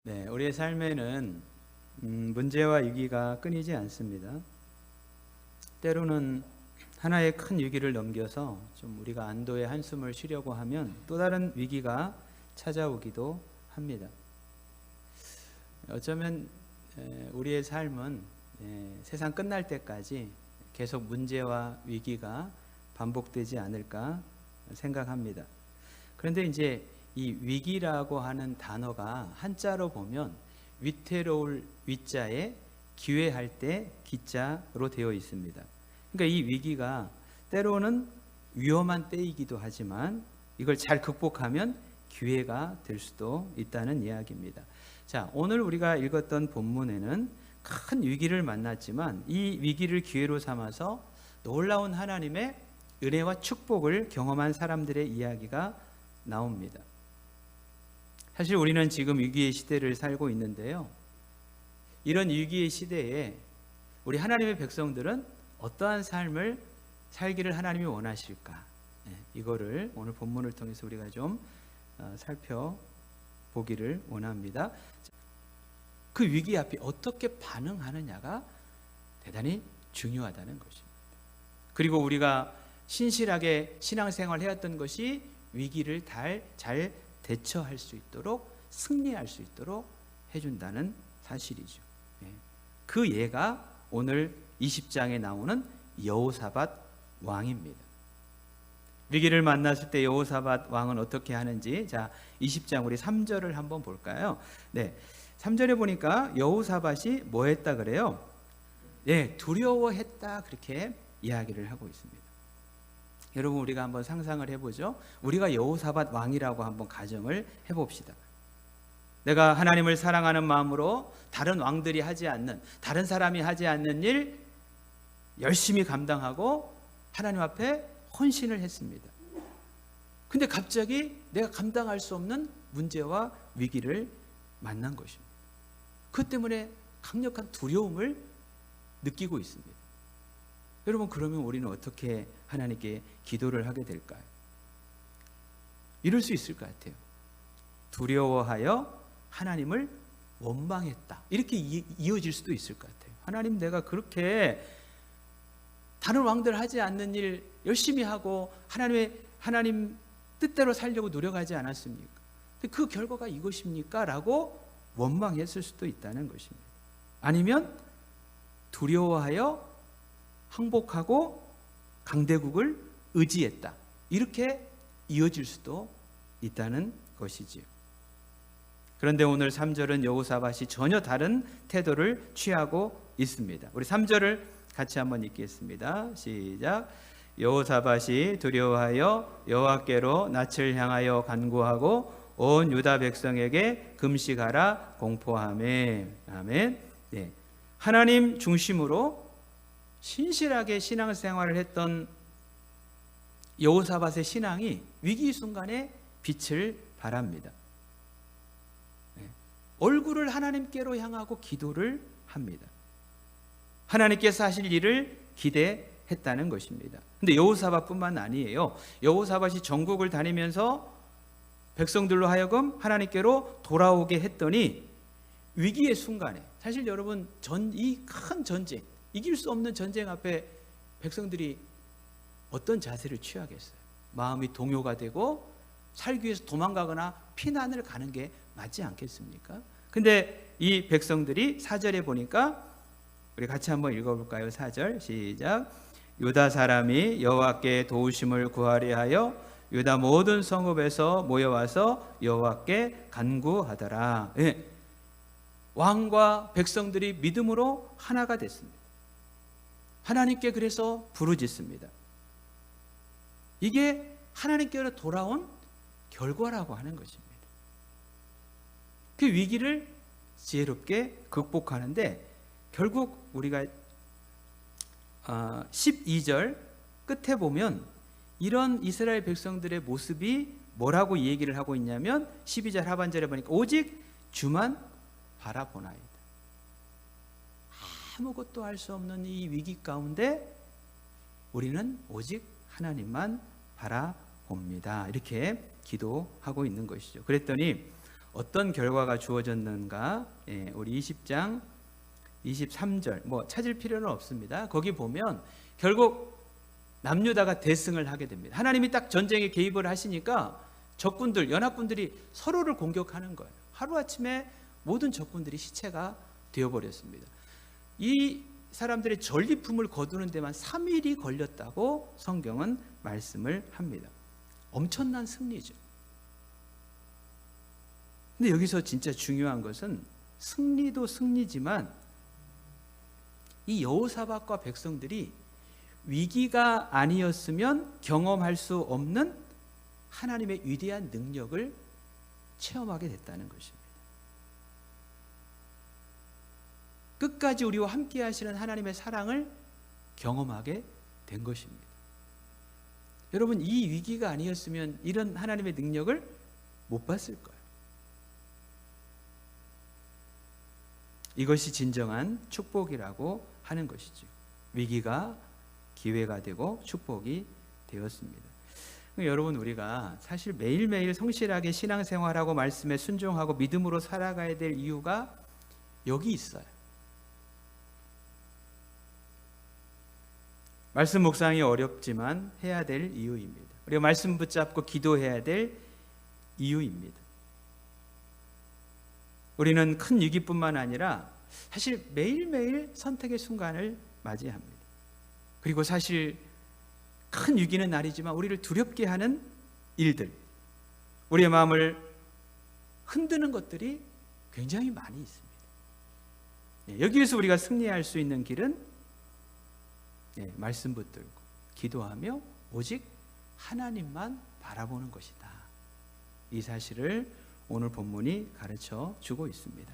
네, 우리의 삶에는 문제와 위기가 끊이지 않습니다. 때로는 하나의 큰 위기를 넘겨서 좀 우리가 안도의 한숨을 쉬려고 하면 또 다른 위기가 찾아오기도 합니다. 어쩌면 우리의 삶은 세상 끝날 때까지 계속 문제와 위기가 반복되지 않을까 생각합니다. 그런데 이제 이 위기라고 하는 단어가 한자로 보면 위태로울 위자에 기회할 때 기자로 되어 있습니다. 그러니까 이 위기가 때로는 위험한 때이기도 하지만 이걸 잘 극복하면 기회가 될 수도 있다는 이야기입니다. 자, 오늘 우리가 읽었던 본문에는 큰 위기를 만났지만 이 위기를 기회로 삼아서 놀라운 하나님의 은혜와 축복을 경험한 사람들의 이야기가 나옵니다. 사실 우리는 지금 위기의 시대를 살고 있는데요. 이런 위기의 시대에 우리 하나님의 백성들은 어떠한 삶을 살기를 하나님이 원하실까? 이거를 오늘 본문을 통해서 우리가 좀 살펴보기를 원합니다. 그 위기 앞에 어떻게 반응하느냐가 대단히 중요하다는 것입니다. 그리고 우리가 신실하게 신앙생활을 해왔던 것이 위기를 잘 대처할 수 있도록 승리할 수 있도록 해준다는 사실이죠. 그 예가 오늘 20장에 나오는 여호사밧 왕입니다. 위기를 만났을 때 여호사밧 왕은 어떻게 하는지, 자 20장 우리 3절을 한번 볼까요? 네, 3절에 보니까 여호사밧이 뭐 했다 그래요? 네, 두려워했다 그렇게 이야기를 하고 있습니다. 여러분, 우리가 한번 상상을 해보죠. 우리가 여호사밧 왕이라고 한번 가정을 해봅시다. 내가 하나님을 사랑하는 마음으로 다른 왕들이 하지 않는, 다른 사람이 하지 않는 일 열심히 감당하고 하나님 앞에 헌신을 했습니다. 근데 갑자기 내가 감당할 수 없는 문제와 위기를 만난 것입니다. 그 때문에 강력한 두려움을 느끼고 있습니다. 여러분, 그러면 우리는 어떻게 하나님께 기도를 하게 될까요? 이럴 수 있을 것 같아요. 두려워하여 하나님을 원망했다. 이렇게 이어질 수도 있을 것 같아요. 하나님, 내가 그렇게 다른 왕들 하지 않는 일 열심히 하고 하나님 뜻대로 살려고 노력하지 않았습니까? 근데 그 결과가 이것입니까? 라고 원망했을 수도 있다는 것입니다. 아니면 두려워하여 항복하고 강대국을 의지했다. 이렇게 이어질 수도 있다는 것이지요. 그런데 오늘 3절은 여호사밧이 전혀 다른 태도를 취하고 있습니다. 우리 3절을 같이 한번 읽겠습니다. 시작. 여호사밧이 두려워하여 여호와께로 낯을 향하여 간구하고 온 유다 백성에게 금식하라 공포하매. 아멘. 네. 하나님 중심으로 신실하게 신앙생활을 했던 여호사밧의 신앙이 위기 순간에 빛을 발합니다. 얼굴을 하나님께로 향하고 기도를 합니다. 하나님께서 하실 일을 기대했다는 것입니다. 근데 여호사밧뿐만 아니에요. 여호사밧이 전국을 다니면서 백성들로 하여금 하나님께로 돌아오게 했더니 위기의 순간에, 사실 여러분, 이 큰 전쟁, 이길 수 없는 전쟁 앞에 백성들이 어떤 자세를 취하겠어요? 마음이 동요가 되고 살기 위해서 도망가거나 피난을 가는 게 맞지 않겠습니까? 근데 이 백성들이 4절에 보니까 우리 같이 한번 읽어볼까요? 4절 시작. 유다 사람이 여호와께 도우심을 구하려 하여 유다 모든 성읍에서 모여와서 여호와께 간구하더라. 예. 왕과 백성들이 믿음으로 하나가 됐습니다. 하나님께 그래서 부르짖습니다. 이게 하나님께로 돌아온 결과라고 하는 것입니다. 그 위기를 지혜롭게 극복하는데 결국 우리가 12절 끝에 보면 이런 이스라엘 백성들의 모습이 뭐라고 얘기를 하고 있냐면 12절 하반절에 보니까 오직 주만 바라보나이다. 아무것도 할 수 없는 이 위기 가운데 우리는 오직 하나님만 바라봅니다. 이렇게 기도하고 있는 것이죠. 그랬더니 어떤 결과가 주어졌는가? 우리 20장 23절 뭐 찾을 필요는 없습니다. 거기 보면 결국 남유다가 대승을 하게 됩니다. 하나님이 딱 전쟁에 개입을 하시니까 적군들, 연합군들이 서로를 공격하는 거예요. 하루아침에 모든 적군들이 시체가 되어버렸습니다. 이 사람들의 전리품을 거두는 데만 3일이 걸렸다고 성경은 말씀을 합니다. 엄청난 승리죠. 근데 여기서 진짜 중요한 것은 승리도 승리지만 이 여호사밧과 백성들이 위기가 아니었으면 경험할 수 없는 하나님의 위대한 능력을 체험하게 됐다는 것입니다. 끝까지 우리와 함께 하시는 하나님의 사랑을 경험하게 된 것입니다. 여러분, 이 위기가 아니었으면 이런 하나님의 능력을 못 봤을 거예요. 이것이 진정한 축복이라고 하는 것이죠. 위기가 기회가 되고 축복이 되었습니다. 여러분, 우리가 사실 매일매일 성실하게 신앙생활하고 말씀에 순종하고 믿음으로 살아가야 될 이유가 여기 있어요. 말씀 묵상이 어렵지만 해야 될 이유입니다. 우리가 말씀 붙잡고 기도해야 될 이유입니다. 우리는 큰 위기뿐만 아니라 사실 매일매일 선택의 순간을 맞이합니다. 그리고 사실 큰 위기는 아니지만 우리를 두렵게 하는 일들, 우리의 마음을 흔드는 것들이 굉장히 많이 있습니다. 여기에서 우리가 승리할 수 있는 길은 말씀 붙들고 기도하며 오직 하나님만 바라보는 것이다. 이 사실을 오늘 본문이 가르쳐 주고 있습니다.